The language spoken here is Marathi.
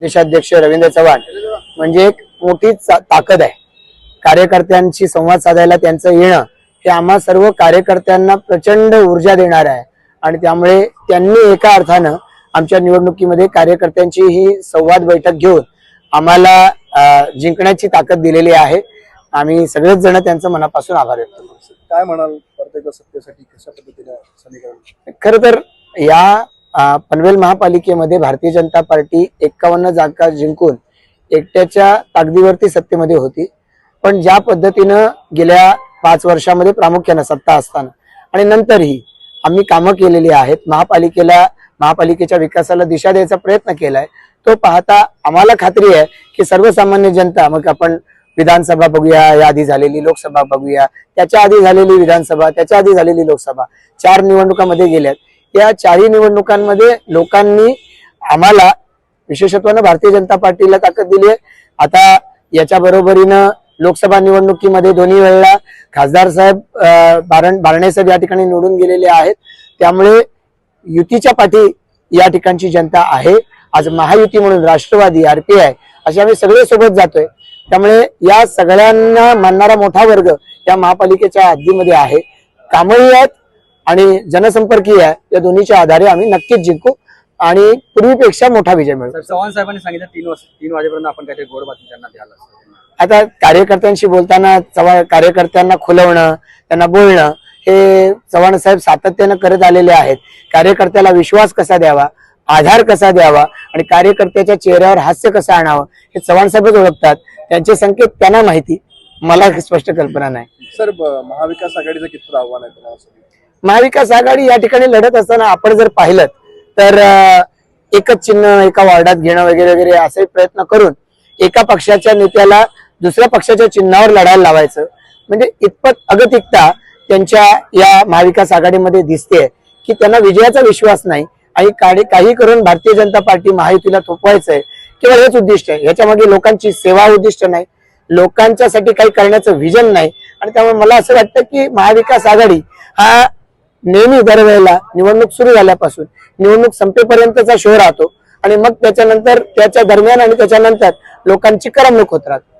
देशाध्यक्ष रवींद्र चव्हाण म्हणजे एक मोठी ताकद आहे। कार्यकर्त्यांशी संवाद साधायला त्यांचं येणं हे आम्हा सर्व कार्यकर्त्यांना प्रचंड ऊर्जा देणार आहे आणि त्यामुळे त्यांनी एका अर्थानं आमच्या निवडणुकीमध्ये कार्यकर्त्यांची ही संवाद बैठक घेऊन आम्हाला जिंकण्याची ताकद दिलेली आहे। आम्ही सगळेच जण त्यांचं मनापासून आभार व्यक्त करतो। काय म्हणाल प्रत्येक सत्तेसाठी कशा पद्धतीने समीकरण? खरं तर या पनवेल महापालिकेमध्ये भारतीय जनता पार्टी 51 जागा जिंकून एकट्याच्या ताकदीवरती सत्तेमध्ये होती, पण ज्या पद्धतीनं गेल्या 5 वर्षामध्ये प्रामुख्याने सत्ता असताना आणि नंतरही आम्ही कामं केलेली आहेत, महापालिकेच्या विकासाला दिशा द्यायचा प्रयत्न केलाय, तो पाहता आम्हाला खात्री आहे की सर्वसामान्य जनता, मग आपण विधानसभा बघूया, या आधी झालेली लोकसभा बघूया, त्याच्या आधी झालेली विधानसभा, त्याच्या आधी झालेली लोकसभा, 4 निवडणुकांमध्ये गेल्यात। या 4 निवडणुकांमध्ये लोकांनी आम्हाला विशेषत्वानं भारतीय जनता पार्टीला ताकद दिली आहे। आता याच्या बरोबरीनं लोकसभा निवडणुकीमध्ये दोन्ही वेळेला खासदार साहेब बारणे साहेब या ठिकाणी निवडून गेलेले आहेत, त्यामुळे युतीच्या पाठी या ठिकाणची जनता आहे। आज महायुती म्हणून राष्ट्रवादी, RPI असे आम्ही सगळे सोबत जातोय, त्यामुळे या सगळ्यांना मानणारा मोठा वर्ग या महापालिकेच्या हद्दीमध्ये आहे। कामही आहेत आणि जनसंपर्कही आहे, या दोन्हीच्या आधारे आम्ही नक्कीच जिंकू आणि पूर्वीपेक्षा मोठा विजय मिळू। चव्हाण साहेबांनी सांगितलं 3 वाजेपर्यंत आपण काहीतरी गोड बातमी त्यांना द्याल। आता कार्यकर्त्यांशी बोलताना कार्यकर्त्यांना खुलवणं, त्यांना बोलणं हे चव्हाण साहेब सातत्यानं करत आलेले आहेत। कार्यकर्त्याला विश्वास कसा द्यावा, आधार कसा द्यावा आणि कार्यकर्त्याच्या चेहऱ्यावर हास्य कसं आणावं हे चव्हाण साहेबच ओळखतात। त्यांचे संकेत त्यांना माहिती, मला स्पष्ट कल्पना नाही। सर, महाविकास आघाडीचं किती आव्हान आहे तुम्हाला? महाविकास आघाडी या ठिकाणी लढत असताना आपण जर पाहिलं तर एकच चिन्ह एका वॉर्डात घेणं वगैरे वगैरे असे प्रयत्न करून एका पक्षाच्या नेत्याला दुसऱ्या पक्षाच्या चिन्हावर लढायला लावायचं, म्हणजे इतपत अगतिकता त्यांच्या या महाविकास आघाडीमध्ये दिसते की त्यांना विजयाचा विश्वास नाही आणि काही करून भारतीय जनता पार्टी महायुतीला थोपवायचंय केवळ हेच उद्दिष्ट आहे। ह्याच्या मागे लोकांची सेवा उद्दिष्ट नाही, लोकांच्यासाठी काही करण्याचं विजन नाही आणि त्यामुळे मला असं वाटतं की महाविकास आघाडी हा नेहमी दरवेळेला निवडणूक सुरू झाल्यापासून निवडणूक संपेपर्यंतचा शो राहतो आणि मग त्याच्यानंतर त्याच्या दरम्यान आणि त्याच्यानंतर लोकांची करमणूक होत राहते।